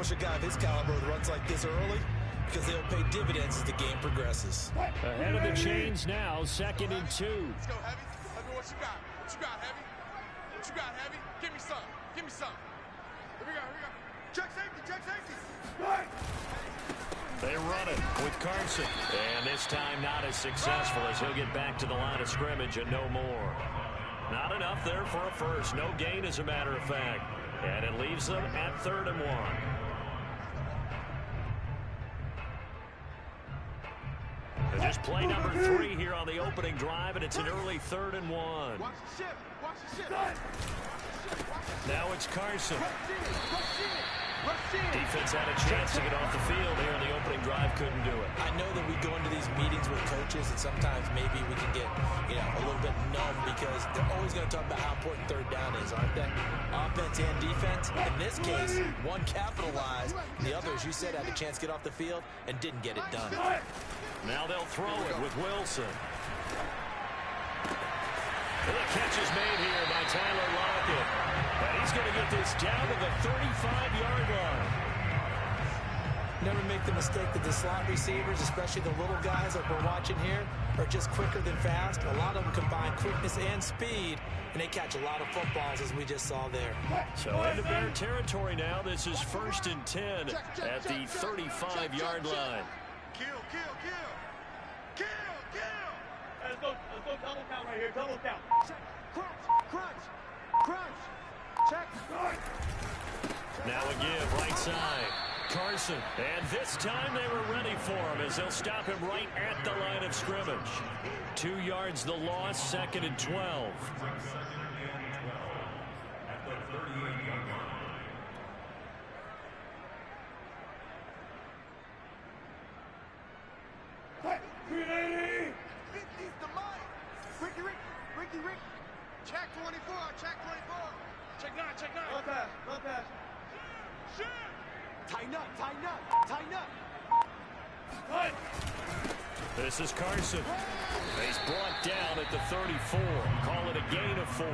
establish a guy of his caliber with runs like this early because they'll pay dividends as the game progresses. Ahead of the chains now, 2nd and 2. Let's go, Heavy. Let me what you got. What you got, Heavy? What you got, Heavy? Give me some. Give me some. Here we go. Here we go. Check safety. Check safety. Right. They run it with Carson. And this time not as successful as he'll get back to the line of scrimmage and no more. Not enough there for a first. No gain, as a matter of fact. And it leaves them at 3rd and 1. And just play number 3 here on the opening drive, and it's an early 3rd and 1. Watch the ship. Watch the ship. Now it's Carson. Defense had a chance to get off the field here in the opening drive, couldn't do it. I know that we go into these meetings with coaches, and sometimes maybe we can get, a little bit numb because they're always going to talk about how important 3rd down is, aren't they? Offense and defense. In this case, one capitalized, and the other, as you said, had a chance to get off the field and didn't get it done. Now they'll throw it with Wilson. And the catch is made here by Tyler Lockett. And he's going to get this down to the 35-yard line. Never make the mistake that the slot receivers, especially the little guys like we're watching here, are just quicker than fast. A lot of them combine quickness and speed, and they catch a lot of footballs, as we just saw there. So into Bear territory now. This is 1st and 10 at the 35-yard line. Kill, kill, kill. Kill, kill. Let's go double count right here. Double count. Check. Crunch, crunch, crunch. Check. Now a give, right side. Carson. And this time they were ready for him as they'll stop him right at the line of scrimmage. 2 yards the loss, 2nd and 12. Ricky. Check 24. Check 24. Check 9. Check 9. Look that. Shoot. Tighten up. This is Carson. He's brought down at the 34. Call it a gain of 4.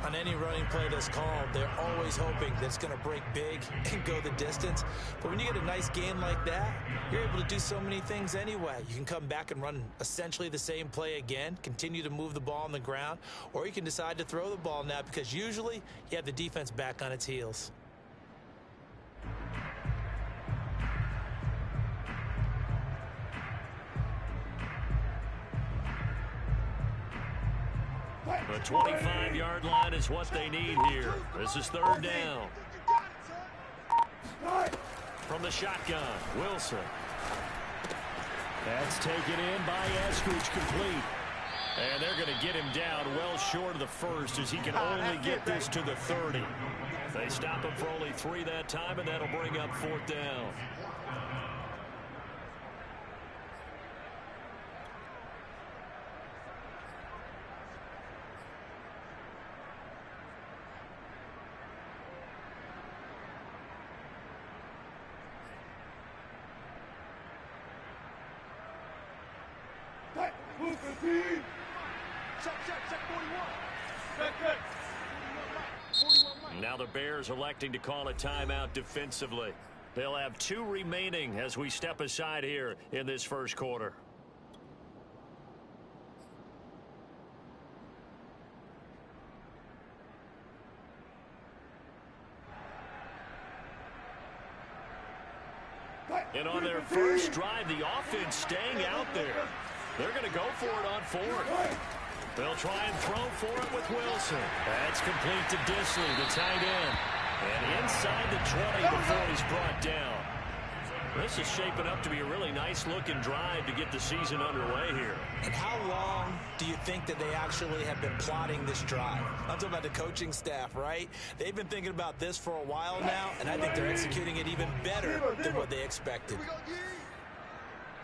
On any running play that's called, they're always hoping that it's going to break big and go the distance. But when you get a nice gain like that, you're able to do so many things anyway. You can come back and run essentially the same play again, continue to move the ball on the ground, or you can decide to throw the ball now because usually you have the defense back on its heels. The 25-yard line is what they need here. This is 3rd down. From the shotgun, Wilson. That's taken in by Eskridge, complete. And they're going to get him down well short of the first as he can only get this to the 30. They stop him for only 3 that time, and that'll bring up 4th down. Now the Bears electing to call a timeout defensively. They'll have 2 remaining as we step aside here in this first quarter. And on their first drive, the offense staying out there. They're going to go for it on 4th. They'll try and throw for it with Wilson. That's complete to Disley, the tight end. And inside the 20 before he's brought down. This is shaping up to be a really nice-looking drive to get the season underway here. And how long do you think that they actually have been plotting this drive? I'm talking about the coaching staff, right? They've been thinking about this for a while now, and I think they're executing it even better than what they expected.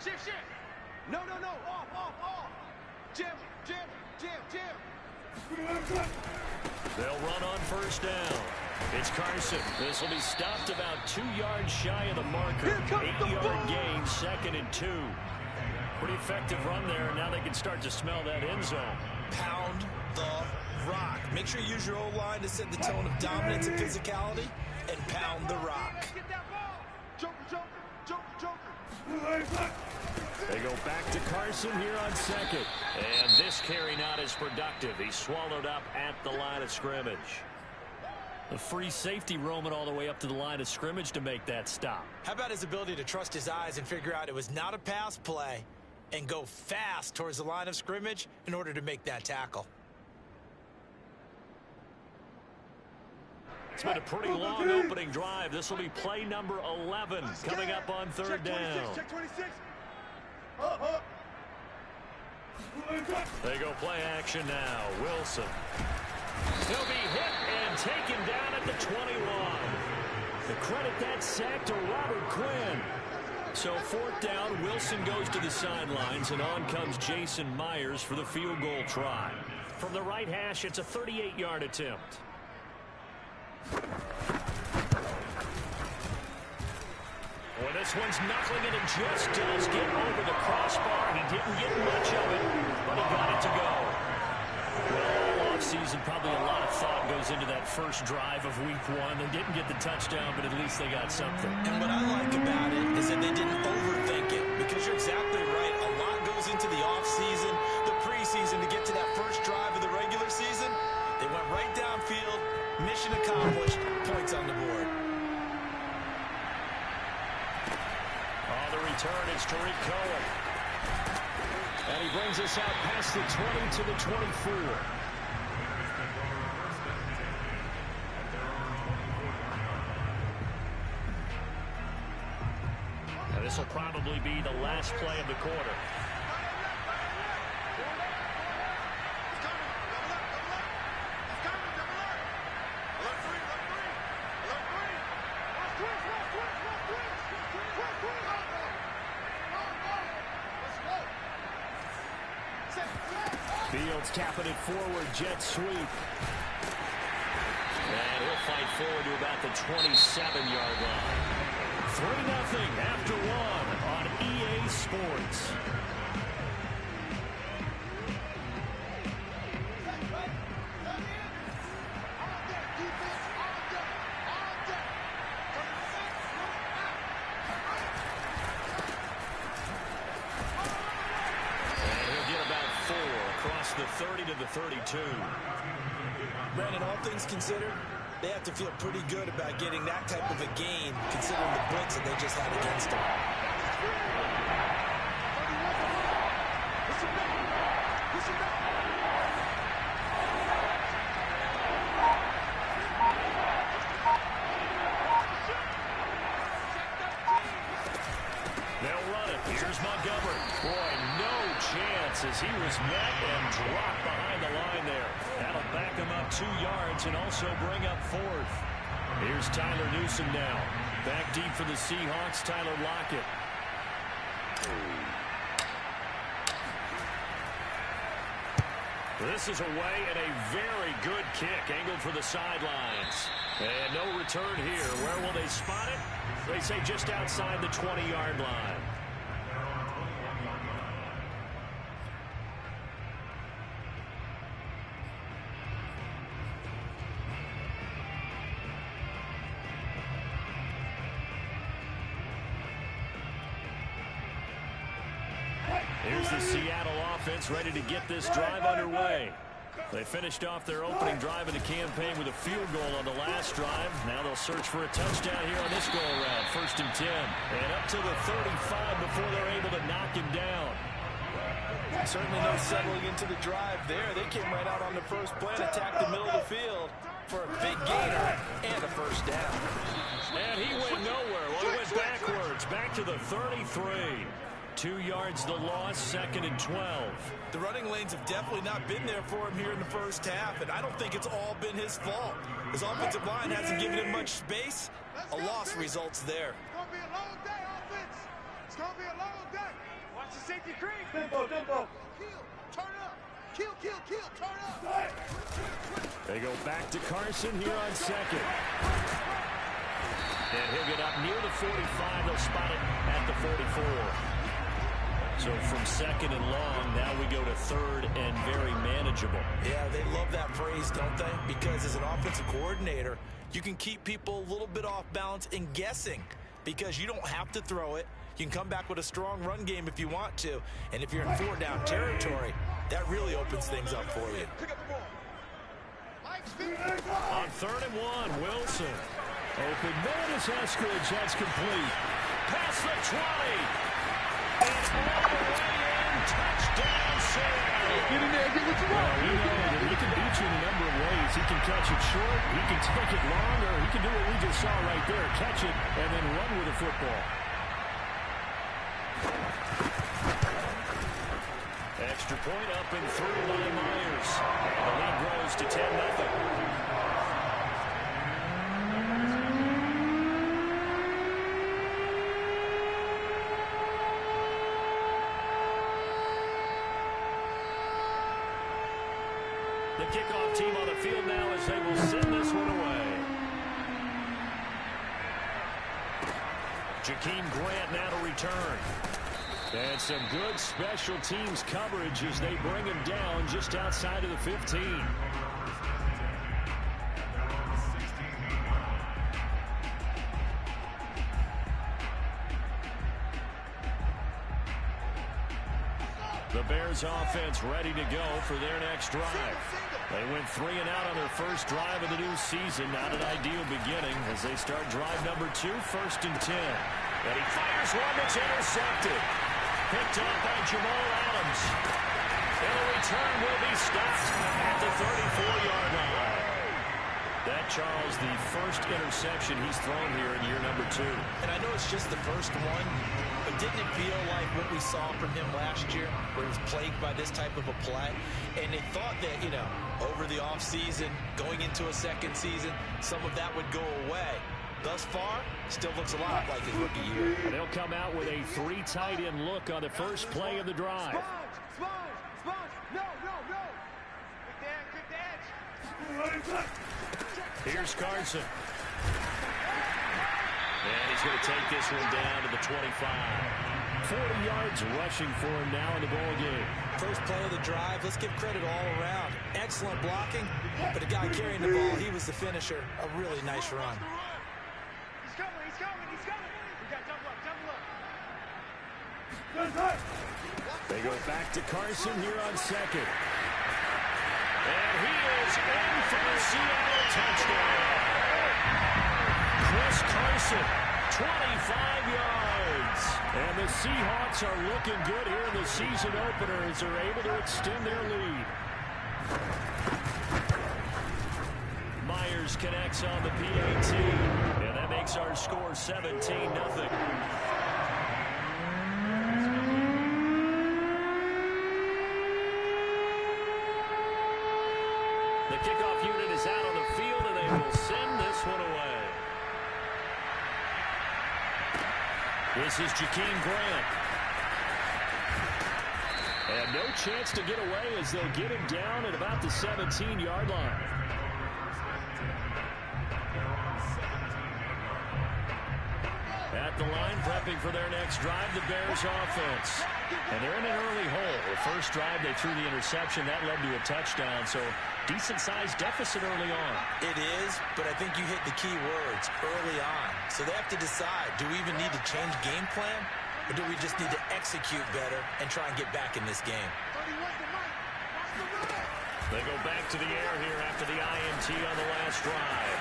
Shift. No. Off. Jim. They'll run on first down. It's Carson. This will be stopped about 2 yards shy of the marker. 8-yard gain, 2nd and 2. Pretty effective run there. Now they can start to smell that end zone. Pound the rock. Make sure you use your O-line to set the tone of dominance and physicality, and pound the rock. back to Carson here on second. And this carry not as productive. He's swallowed up at the line of scrimmage. The free safety roaming all the way up to the line of scrimmage to make that stop. How about his ability to trust his eyes and figure out it was not a pass play and go fast towards the line of scrimmage in order to make that tackle? It's been a pretty long opening drive. This will be play number 11 coming up on third down. Check 26. They go play action now. Wilson. He'll be hit and taken down at the 21. The credit that sack to Robert Quinn. So fourth down, Wilson goes to the sidelines, and on comes Jason Myers for the field goal try. From the right hash, it's a 38-yard attempt. Well, this one's knuckling it and just does get over the crossbar. He didn't get much of it, but he got it to go. Well, all offseason, probably a lot of thought goes into that first drive of week one. They didn't get the touchdown, but at least they got something. And what I like about it is that they didn't overthink it, because you're exactly right. A lot goes into the offseason, the preseason to get to that first drive of the regular season. They went right downfield, mission accomplished, points on the board. The return is Tariq Cohen. And he brings us out past the 20 to the 24. And this will probably be the last play of the quarter. Fields tapping it forward, jet sweep. And he'll fight forward to about the 27-yard line. 3-0 after one on EA Sports. The 30 to the 32. Brandon, all things considered, they have to feel pretty good about getting that type of a gain, considering the blitz that they just had against them. They'll run it. Here's Montgomery. Boy, no chance as he was met and dropped behind the line there. That'll back him up 2 yards and also bring up fourth. Here's Tyler Newsom now. Back deep for the Seahawks, Tyler Lockett. This is away and a very good kick angled for the sidelines. And no return here. Where will they spot it? They say just outside the 20-yard line. Here's the Seattle offense ready to get this drive underway. They finished off their opening drive of the campaign with a field goal on the last drive. Now they'll search for a touchdown here on this go-around. 1st and 10. And up to the 35 before they're able to knock him down. Certainly no settling into the drive there. They came right out on the first play and attacked the middle of the field for a big gainer and a first down. And he went nowhere. Well, he went backwards. Back to the 33. 2 yards the loss, 2nd and 12. The running lanes have definitely not been there for him here in the first half, and I don't think it's all been his fault. His offensive line hasn't given him much space. A loss results there. It's going to be a long day, offense. It's going to be a long day. Watch the safety creep. Tempo. Kill. Turn up. Kill. Turn up. They go back to Carson here on second. And he'll get up near the 45. They'll spot it at the 44. So from second and long, now we go to third and very manageable. Yeah, they love that phrase, don't they? Because as an offensive coordinator, you can keep people a little bit off balance and guessing. because you don't have to throw it. You can come back with a strong run game if you want to. And if you're in 4-down territory, that really opens things up for you. On 3rd and 1, Wilson. Open man is Eskridge. That's complete. Past the 20. It's all the way in. Touchdown, Sam. Get in there, get what you want. We know that he can beat you in a number of ways. He can catch it short, he can take it long, or he can do what we just saw right there, catch it and then run with the football. Extra point up and through by Myers. And the lead grows to 10-0. The kickoff team on the field now as they will send this one away. Jakeem Grant now to return. And some good special teams coverage as they bring him down just outside of the 15. The Bears offense ready to go for their next drive. They went 3 and out on their first drive of the new season. Not an ideal beginning as they start drive number 2, 1st and 10. And he fires one that's intercepted. Picked up by Jamal Adams. And the return will be stopped at the 34-yard line. That, Charles, the first interception he's thrown here in year number 2. And I know it's just the first one, but didn't it feel like what we saw from him last year, where he was plagued by this type of a play? And they thought that, you know, over the offseason, going into a second season, some of that would go away. Thus far, still looks a lot like his rookie year. And they'll come out with a 3 tight end look on the first play of the drive. Sponge! No! Good dance! Here's Carson. And he's going to take this one down to the 25. 40 yards rushing for him now in the ball game. First play of the drive, let's give credit all around. Excellent blocking, but the guy carrying the ball, he was the finisher. A really nice run. He's coming! We got double up! They go back to Carson here on 2nd. And he is in for the Seattle touchdown. Chris Carson, 25 yards. And the Seahawks are looking good here in the season opener as they're able to extend their lead. Myers connects on the PAT. And that makes our score 17-0. The kickoff unit is out on the field, and they will send this one away. This is Jakeem Grant. And no chance to get away as they'll get him down at about the 17-yard line. At the line, prepping for their next drive, the Bears offense. And they're in an early hole. The first drive, they threw the interception. That led to a touchdown, so decent-sized deficit early on. It is, but I think you hit the key words, early on. So they have to decide, do we even need to change game plan, or do we just need to execute better and try and get back in this game? They go back to the air here after the INT on the last drive.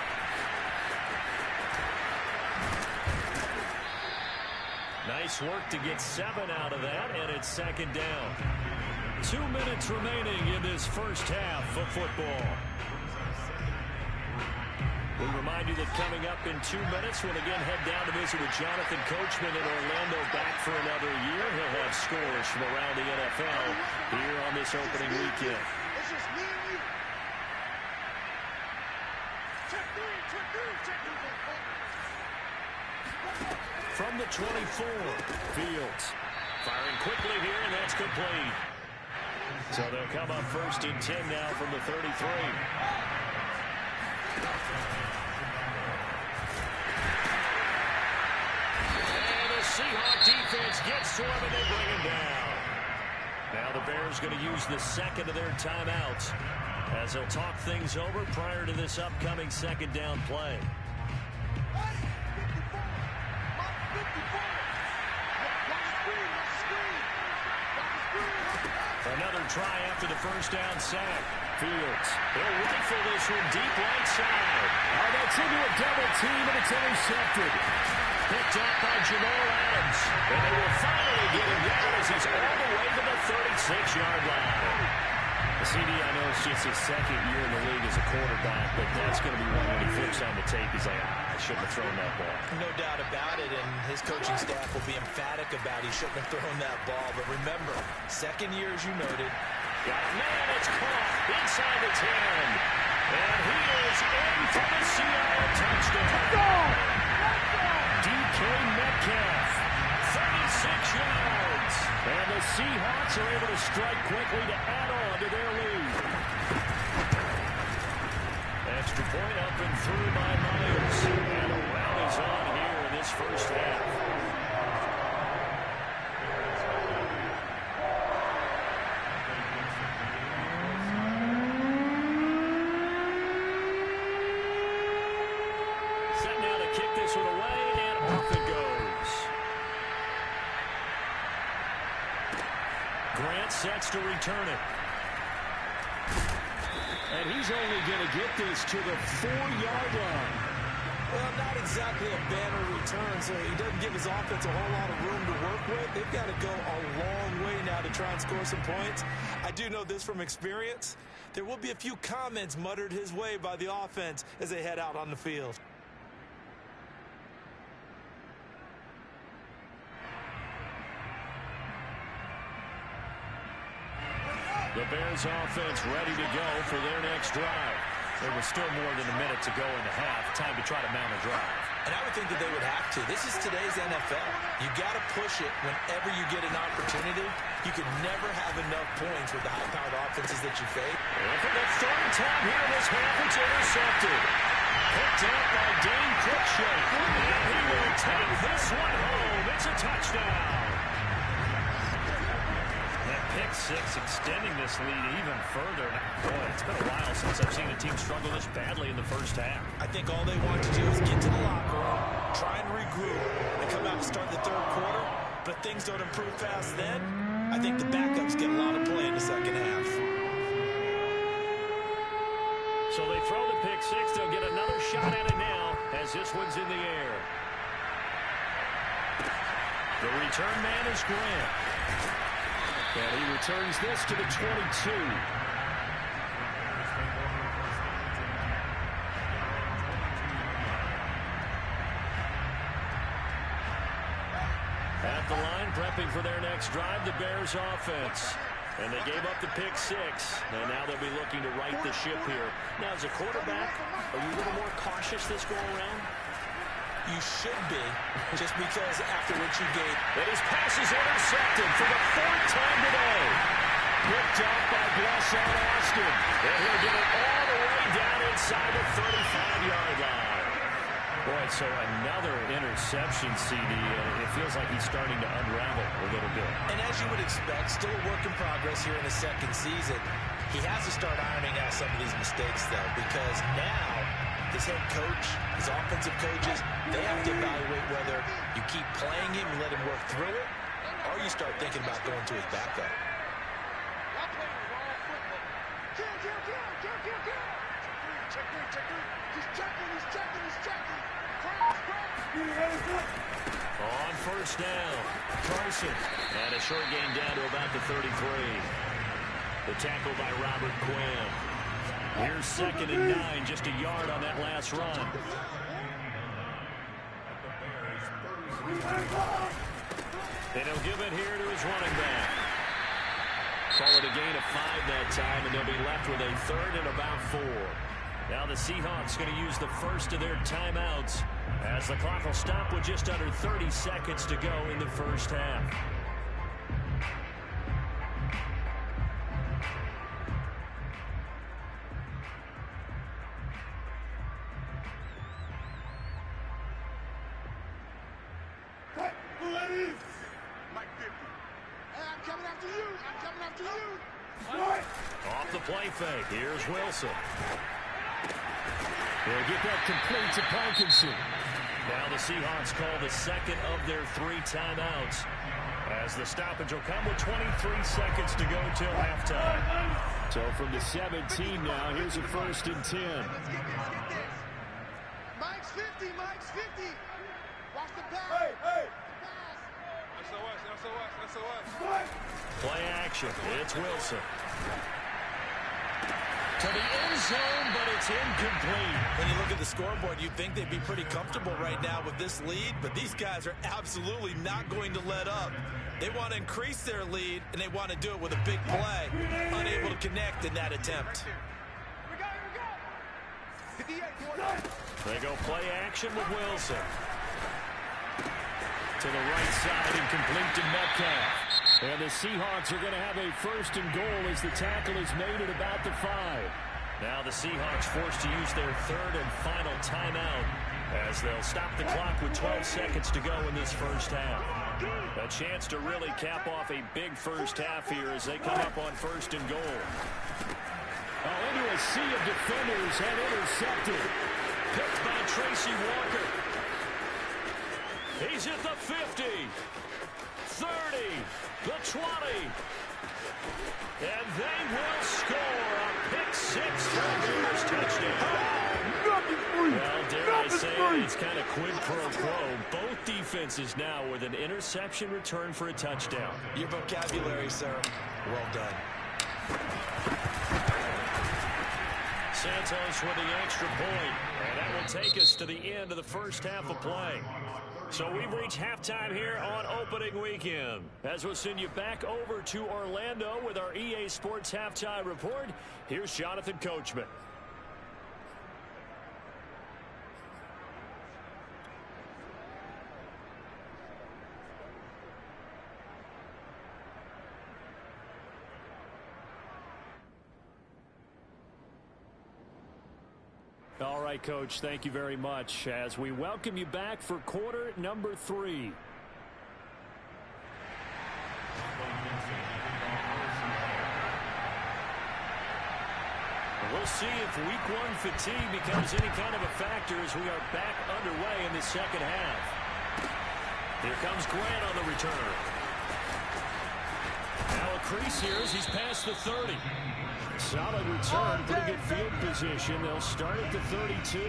Nice work to get 7 out of that, and it's 2nd down. 2 minutes remaining in this first half of football. We remind you that coming up in 2 minutes, we'll again head down to visit with Jonathan Coachman in Orlando, back for another year. He'll have scores from around the NFL here on this opening weekend. It's just me and you. Check three. From the 24, Fields firing quickly here, and that's complete. So they'll come up 1st and 10 now from the 33. And the Seahawk defense gets to him, and they bring him down. Now the Bears going to use the 2nd of their timeouts as they'll talk things over prior to this upcoming 2nd down play. try after the first down sack. Fields, he'll rifle this one deep right side. Oh, that's into a double team, and it's intercepted. Picked up by Jamal Adams. And they will finally get him down as he's all the way to the 36-yard line. The CD, I know it's just his second year in the league as a quarterback, but that's going to be one when he flips on the tape. He's like, I shouldn't have thrown that ball. No doubt about it, and his coaching staff will be emphatic about he shouldn't have thrown that ball. But remember, second year, as you noted. Got a man, it's caught inside the 10. And he is in for the Seattle touchdown. DK Metcalf, 36 yards. And the Seahawks are able to strike quickly to add on to their lead. Extra point up and through by Myers. And a round is on here in this first half. Set now to kick this one away, and off it goes. Grant sets to return it. And he's only going to get this to the 4-yard line. Well, not exactly a banner return, so he doesn't give his offense a whole lot of room to work with. They've got to go a long way now to try and score some points. I do know this from experience. There will be a few comments muttered his way by the offense as they head out on the field. The Bears offense ready to go for their next drive. There was still more than a minute to go in the half. Time to try to mount a drive. And I would think that they would have to. This is today's NFL. You got to push it whenever you get an opportunity. You can never have enough points with the high-powered offenses that you face. And for the third time here in this half, it's intercepted. Picked up by Dane Cruikshank. And he will take this one home. It's a touchdown. Pick six, extending this lead even further. Boy, it's been a while since I've seen a team struggle this badly in the first half. I think all they want to do is get to the locker room, try and regroup, and come out and start the third quarter. But things don't improve fast then. I think the backups get a lot of play in the second half. So they throw the pick six. They'll get another shot at it now as this one's in the air. The return man is Grant. And he returns this to the 22. At the line, prepping for their next drive, the Bears offense. And they gave up the pick six. And now they'll be looking to right the ship here. Now, as a quarterback, are you a little more cautious this go around? You should be, just because after what you gave. And his pass is intercepted for the fourth time today. Picked up by Blesson Austin. And he'll get it all the way down inside the 35-yard line. Boy, so another interception, CD. It feels like he's starting to unravel a little bit. And as you would expect, still a work in progress here in the second season. He has to start ironing out some of these mistakes, though, because now his head coach, his offensive coaches, they have to evaluate whether you keep playing him and let him work through it, or you start thinking about going to his backup. On first down, Carson. And a short gain down to about the 33. The tackle by Robert Quinn. Here's 2nd and 9, just a yard on that last run. And he'll give it here to his running back. Call it a gain of 5 that time, and they'll be left with a 3rd and about 4. Now the Seahawks going to use the first of their timeouts as the clock will stop with just under 30 seconds to go in the first half. Mike 50. Hey, I'm coming after you. I'm coming after you. Off the play fake. Here's Wilson. They'll get that complete to Parkinson. Now the Seahawks call the second of their 3 timeouts. As the stoppage will come with 23 seconds to go till halftime. So from the 17 now, here's a 1st and 10. Let's get this. Mike's 50, Mike's 50. Watch the pass. Hey. SOS. Play action. It's Wilson. To the end zone, but it's incomplete. When you look at the scoreboard, you'd think they'd be pretty comfortable right now with this lead, but these guys are absolutely not going to let up. They want to increase their lead, and they want to do it with a big play. Unable to connect in that attempt. Here we go. 58. They go play action with Wilson. To the right side and complete to Metcalf. And the Seahawks are going to have a 1st and goal as the tackle is made at about the 5. Now the Seahawks forced to use their 3rd and final timeout as they'll stop the clock with 12 seconds to go in this first half. A chance to really cap off a big first half here as they come up on 1st and goal. Into a sea of defenders and intercepted. Picked by Tracy Walker. He's at the 50, 30, the 20. And they will score a pick 6 for a Bears touchdown. Well, dare I say it, it's kind of quid pro quo. Both defenses now with an interception return for a touchdown. Your vocabulary, sir. Well done. Santos with the extra point, and that will take us to the end of the first half of play. So we've reached halftime here on opening weekend. As we'll send you back over to Orlando with our EA Sports Halftime Report, here's Jonathan Coachman. All right, Coach, thank you very much as we welcome you back for quarter number 3. We'll see if week 1 fatigue becomes any kind of a factor as we are back underway in the second half. Here comes Grant on the return. Now a crease here as he's past the 30. Solid return, pretty good field position. They'll start at the 32.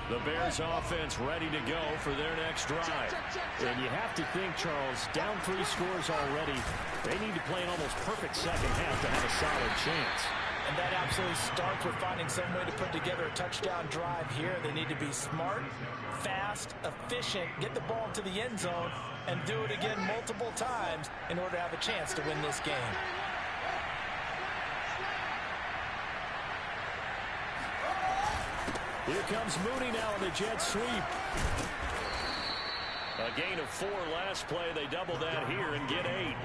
The Bears offense ready to go for their next drive. And you have to think, Charles, down 3 scores already. They need to play an almost perfect second half to have a solid chance. And that absolutely starts with finding some way to put together a touchdown drive here. They need to be smart, fast, efficient, get the ball to the end zone, and do it again multiple times in order to have a chance to win this game. Here comes Mooney now on the jet sweep. A gain of 4 last play. They double that here and get 8.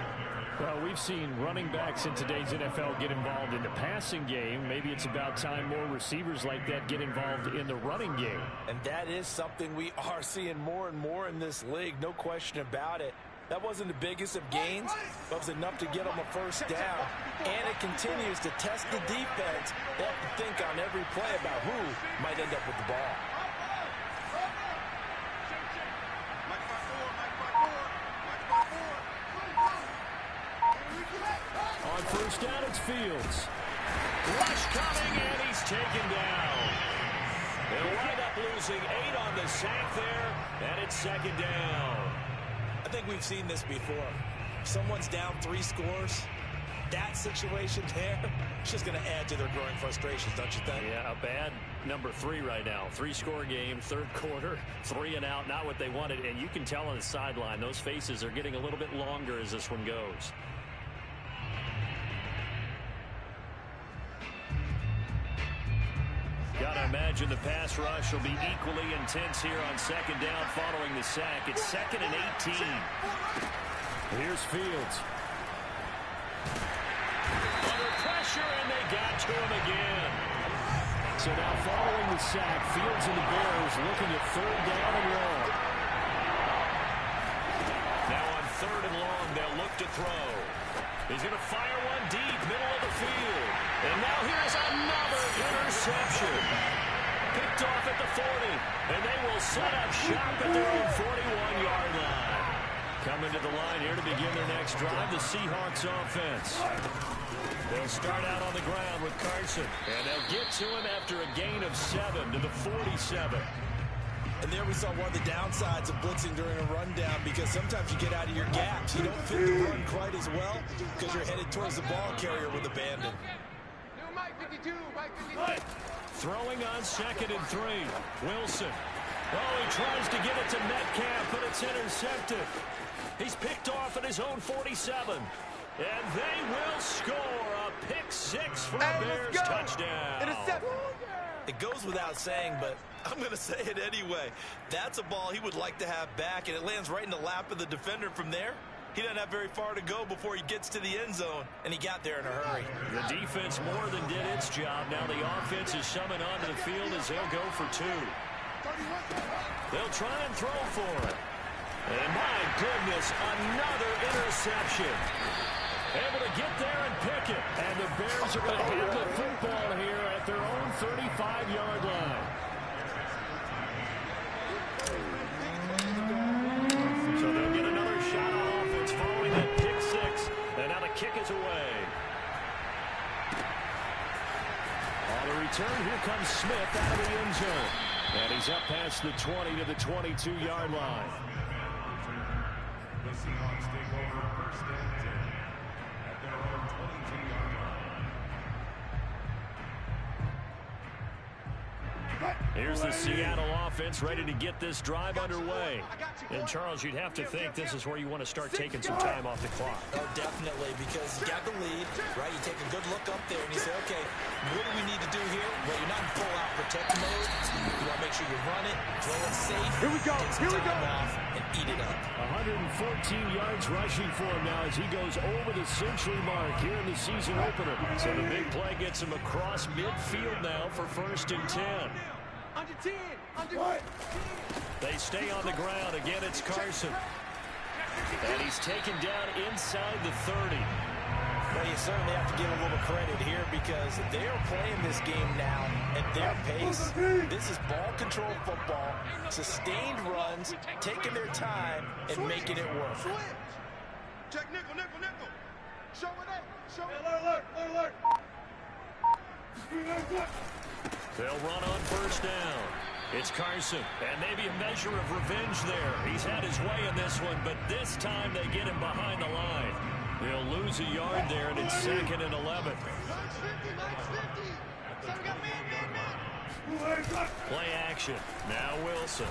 Well, we've seen running backs in today's NFL get involved in the passing game. Maybe it's about time more receivers like that get involved in the running game. And that is something we are seeing more and more in this league, no question about it. That wasn't the biggest of gains, but it was enough to get them a first down. And it continues to test the defense. They have to think on every play about who might end up with the ball. On first down, it's Fields. Rush coming, and he's taken down. They'll wind up losing 8 on the sack there, and it's second down. I think we've seen this before. Someone's down 3 scores. That situation there, it's just going to add to their growing frustrations, don't you think? Yeah, a bad number 3 right now. 3-score game, third quarter, 3 and out, not what they wanted. And you can tell on the sideline, those faces are getting a little bit longer as this one goes. Gotta imagine the pass rush will be equally intense here on second down following the sack. It's 2nd and 18. Here's Fields. Under pressure, and they got to him again. So now following the sack, Fields and the Bears looking at 3rd down and long. Now on 3rd and long. They'll look to throw. He's going to fire one deep, middle of the field. And now here's another interception. Picked off at the 40. And they will set up shop at their own 41-yard line. Coming to the line here to begin their next drive, the Seahawks offense. They'll start out on the ground with Carson. And they'll get to him after a gain of 7 to the 47. And there we saw one of the downsides of blitzing during a rundown, because sometimes you get out of your gaps. You don't fit the run quite as well because you're headed towards the ball carrier with abandon. New Mike 52, Mike 52. Throwing on 2nd and 3. Wilson. Oh, he tries to get it to Metcalf, but it's intercepted. He's picked off at his own 47. And they will score a pick 6 for a Bears touchdown. Interception. It goes without saying, but I'm going to say it anyway. That's a ball he would like to have back, and it lands right in the lap of the defender from there. He doesn't have very far to go before he gets to the end zone, and he got there in a hurry. The defense more than did its job. Now the offense is summoned onto the field as they'll go for 2. They'll try and throw for it. And my goodness, another interception. Able to get there and pick it. And the Bears are going to hit the football here at their own 35-yard line. So they'll get another shot on offense following that pick 6. And now the kick is away. On the return, here comes Smith out of the end zone. And he's up past the 20 to the 22-yard line. The Seahawks take over 1st and 10 at their own 22-yard line. Here's the Seattle offense ready to get this drive underway. And, Charles, you'd have to think this is where you want to start taking some time off the clock. Oh, definitely, because you got the lead, right? You take a good look up there, and you say, okay, what do we need to do here? Well, you're not in full-out protect mode. You want to make sure you run it, throw it safe. Here we go. Take some time off and eat it up. 114 yards rushing for him now as he goes over the century mark here in the season opener. So the big play gets him across midfield now for 1st and 10. Under 10. Under 10. They stay on the ground. Again, it's Carson. And he's taken down inside the 30. Well, you certainly have to give a little credit here because they are playing this game now at their pace. This is ball control football, sustained runs, taking their time and making it work. Switch. Check nickel, nickel, nickel. Show it up. Show it. Alert, alert, alert. They'll run on 1st down. It's Carson, and maybe a measure of revenge there. He's had his way in this one, but this time they get him behind the line. They'll lose a yard there, and it's 2nd and 11. Max 50, Max 50. So we got man. Play action. Now Wilson.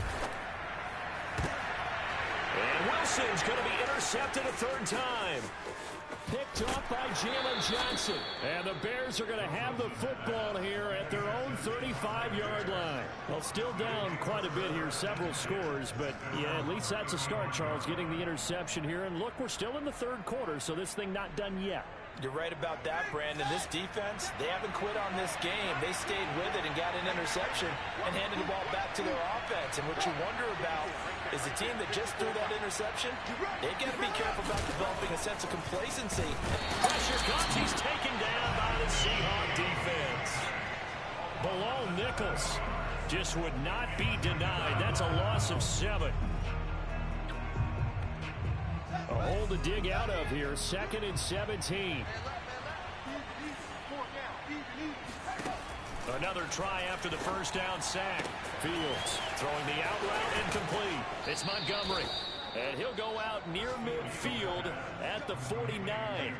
And Wilson's going to be intercepted a 3rd time. Picked off by Jalen Johnson. And the Bears are going to have the football here at their own 35-yard line. Well, still down quite a bit here, several scores. But, yeah, at least that's a start, Charles, getting the interception here. And, look, we're still in the 3rd quarter, so this thing not done yet. You're right about that, Brandon. This defense, they haven't quit on this game. They stayed with it and got an interception and handed the ball back to their offense. And what you wonder about is the team that just threw that interception, they got to be careful about developing a sense of complacency. Pressure comes. He's taken down by the Seahawk defense. Below Nichols just would not be denied. That's a loss of 7. A hole to dig out of here. 2nd and 17. Another try after the 1st down sack. Fields throwing the out route incomplete. It's Montgomery. And he'll go out near midfield at the 49.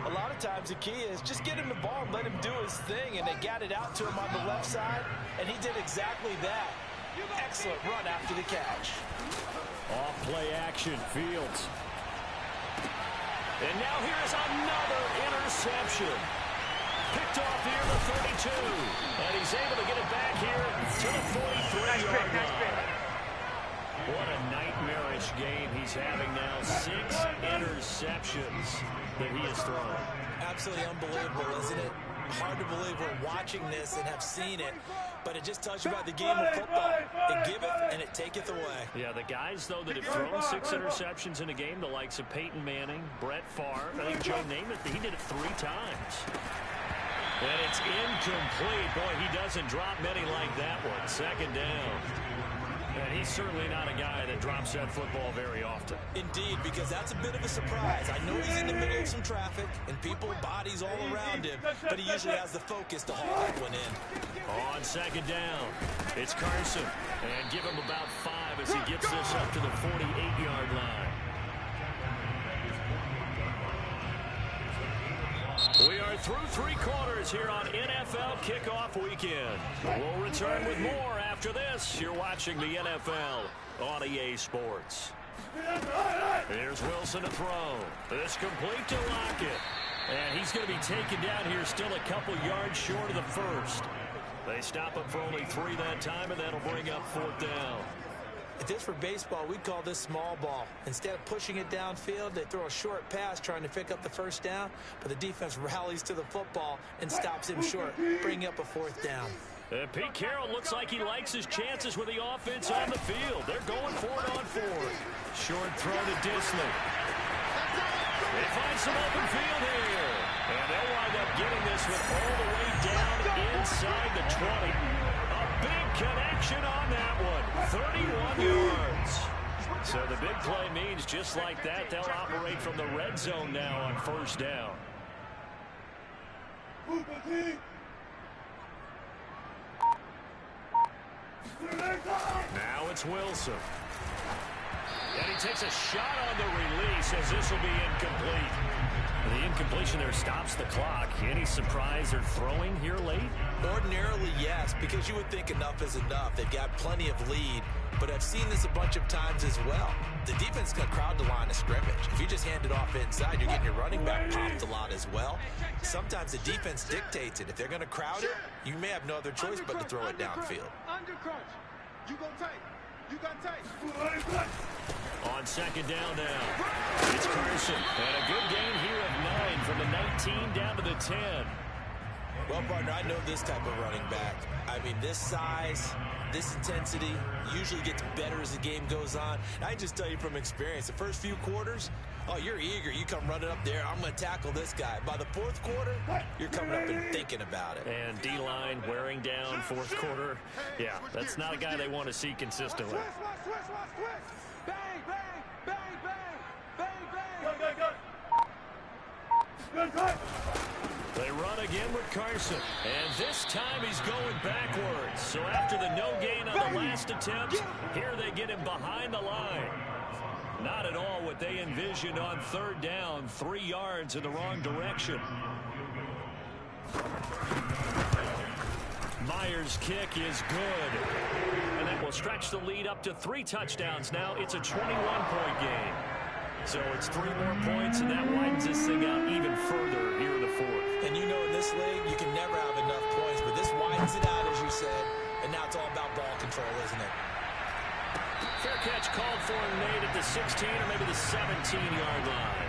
A lot of times the key is just get him the ball and let him do his thing, and they got it out to him on the left side, and he did exactly that. Excellent run after the catch. Off play action, Fields. And now here's another interception. Picked off here the 32. And he's able to get it back here to the 43-yard line. What a nightmarish game he's having now. 6 interceptions that he has thrown. Absolutely unbelievable, isn't it? Hard to believe we're watching this and have seen it. But it just tells you about the game of football. It giveth and it taketh away. Yeah, the guys, though, that have thrown 6 interceptions in a game, the likes of Peyton Manning, Brett Favre, I think Joe Namath, he did it 3 times. And it's incomplete. Boy, he doesn't drop many like that one. Second down. And he's certainly not a guy that drops that football very often. Indeed, because that's a bit of a surprise. I know he's in the middle of some traffic and people, bodies all around him, but he usually has the focus to haul that one in. On second down, it's Carson. And give him about 5 as he gets this up to the 48-yard line. We are through 3 quarters here on NFL Kickoff Weekend. We'll return with more after this. You're watching the NFL on EA Sports. Here's Wilson to throw. This complete to Lockett. And he's going to be taken down here still a couple yards short of the first. They stop him for only 3 that time, and that'll bring up 4th down. If this were baseball, we'd call this small ball. Instead of pushing it downfield, they throw a short pass trying to pick up the first down, but the defense rallies to the football and stops him short, bringing up a 4th down. Pete Carroll looks like he likes his chances with the offense on the field. They're going for it on 4th. Short throw to Disley. They find some open field here. And they'll wind up getting this one all the way down inside the 20. A big connection on that one. 31 yards. So the big play means just like that, they'll operate from the red zone now on 1st down. Now it's Wilson. And he takes a shot on the release as this will be incomplete. The incompletion there stops the clock. Any surprise they're throwing here late? Ordinarily, yes, because you would think enough is enough. They've got plenty of lead, but I've seen this a bunch of times as well. The defense is going to crowd the line of scrimmage. If you just hand it off inside, you're getting your running back popped a lot as well. Sometimes the defense dictates it. If they're going to crowd it, you may have no other choice but to throw it downfield. Undercrunch. You go tight. You got tight. On second down now, it's Carson. And a good gain here of 9 from the 19 down to the 10. Well, partner, I know this type of running back. I mean, this size, this intensity usually gets better as the game goes on. And I just tell you from experience, the first few quarters, oh, you're eager. You come running up there, I'm going to tackle this guy. By the 4th quarter, you're coming up and thinking about it. And D-line wearing down 4th quarter. Yeah, that's not a guy they want to see consistently. Bang, bang, bang, bang, bang, bang. They run again with Carson. And this time he's going backwards. So after the no gain on the last attempt, here they get him behind the line. Not at all what they envisioned on 3rd down. 3 yards in the wrong direction. Myers' kick is good. And that will stretch the lead up to 3 touchdowns now. It's a 21-point game. So it's 3 more points, and that widens this thing out even further here in the 4th. And you know in this league, you can never have enough points, but this widens it out, as you said, and now it's all about ball control, isn't it? Fair catch called for and made at the 16 or maybe the 17-yard line.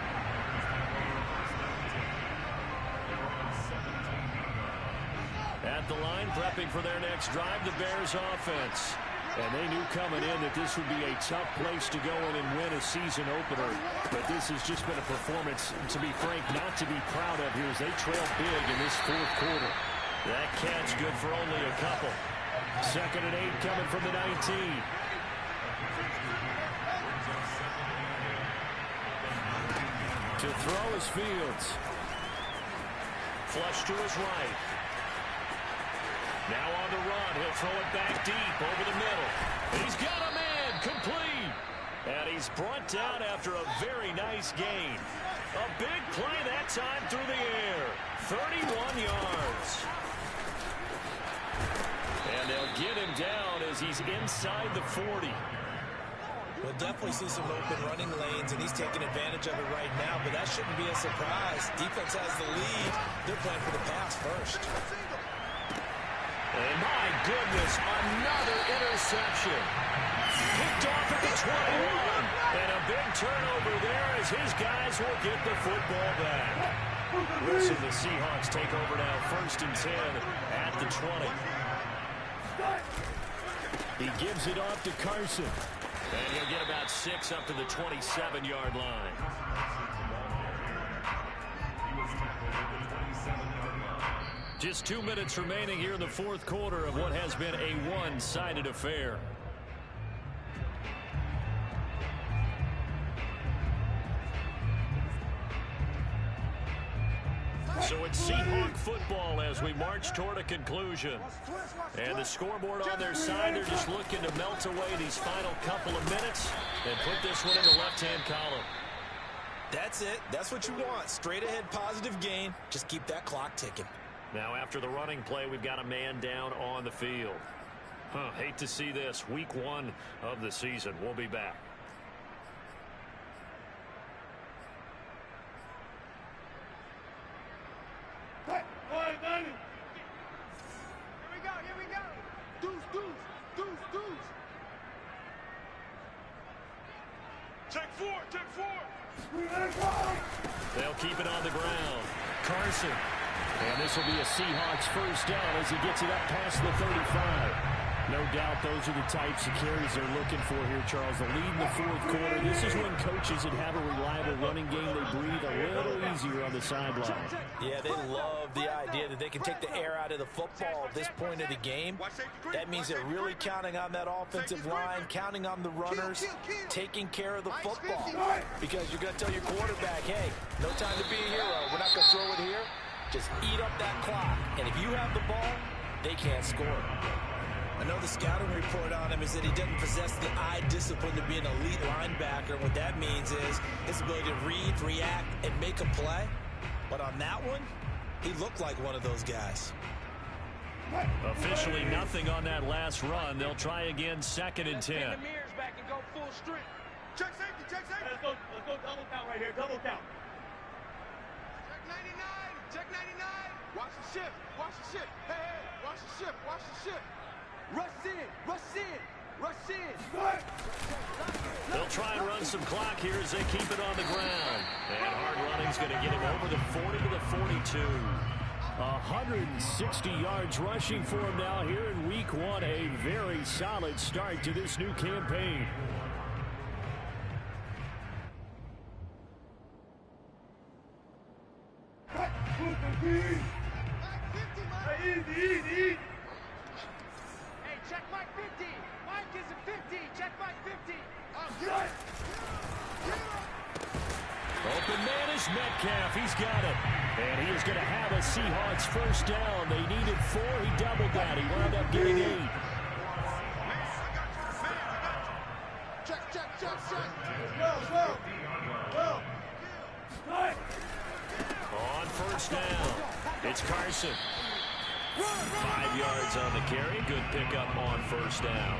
At the line, prepping for their next drive, the Bears offense. And they knew coming in that this would be a tough place to go in and win a season opener. But this has just been a performance, to be frank, not to be proud of here as they trail big in this 4th quarter. That catch good for only a couple. 2nd and 8 coming from the 19. To throw is Fields. Flush to his right. Now on the run. He'll throw it back deep over the middle. He's got a man complete. And he's brought down after a very nice gain. A big play that time through the air. 31 yards. And they'll get him down as he's inside the 40. We'll definitely see some open running lanes, and he's taking advantage of it right now, but that shouldn't be a surprise. Defense has the lead. They're playing for the pass first. And my goodness, another interception. Picked off at the 21. And a big turnover there as his guys will get the football back. Wilson, the Seahawks take over now 1st and 10 at the 20. He gives it off to Carson. And he'll get about 6 up to the 27-yard line. Just 2 minutes remaining here in the fourth quarter of what has been a one-sided affair. So it's Seahawk football as we march toward a conclusion. And the scoreboard on their side, they're just looking to melt away these final couple of minutes and put this one in the left-hand column. That's it. That's what you want. Straight ahead positive gain. Just keep that clock ticking. Now after the running play, we've got a man down on the field. Hate to see this. Week 1 of the season. We'll be back. Here we go. Deuce. Check four. They'll keep it on the ground. Carson. And this will be a Seahawks first down as he gets it up past the 35. No doubt those are the types of carries they're looking for here, Charles. The lead in the fourth quarter. This is when coaches that have a reliable running game, they breathe a little easier on the sideline. Yeah, they love the idea that they can take the air out of the football at this point of the game. That means they're really counting on that offensive line, counting on the runners, taking care of the football. Because you're going to tell your quarterback, hey, no time to be a hero. We're not going to throw it here. Just eat up that clock. And if you have the ball, they can't score. I know the scouting report on him is that he doesn't possess the eye discipline to be an elite linebacker. What that means is his ability to read, react, and make a play. But on that one, he looked like one of those guys. Officially nothing on that last run. They'll try again, 2nd and 10. Let's bring the mirrors back and go full strength. Check safety. Let's go double count right here. Double count. Check 99. Watch the shift. Hey, watch the shift. Rush in. They'll try and run some clock here as they keep it on the ground. And hard running's going to get him over the 40 to the 42. 160 yards rushing for him now here in week 1. A very solid start to this new campaign. Easy. Hey, check Mike 50. Mike is a 50. Check Mike 50. Open man is Metcalf. He's got it. And he is going to have a Seahawks first down. They needed 4. He doubled that. He wound up getting 8. Check. On first down, it's Carson. 5 yards on the carry. Good pickup on first down.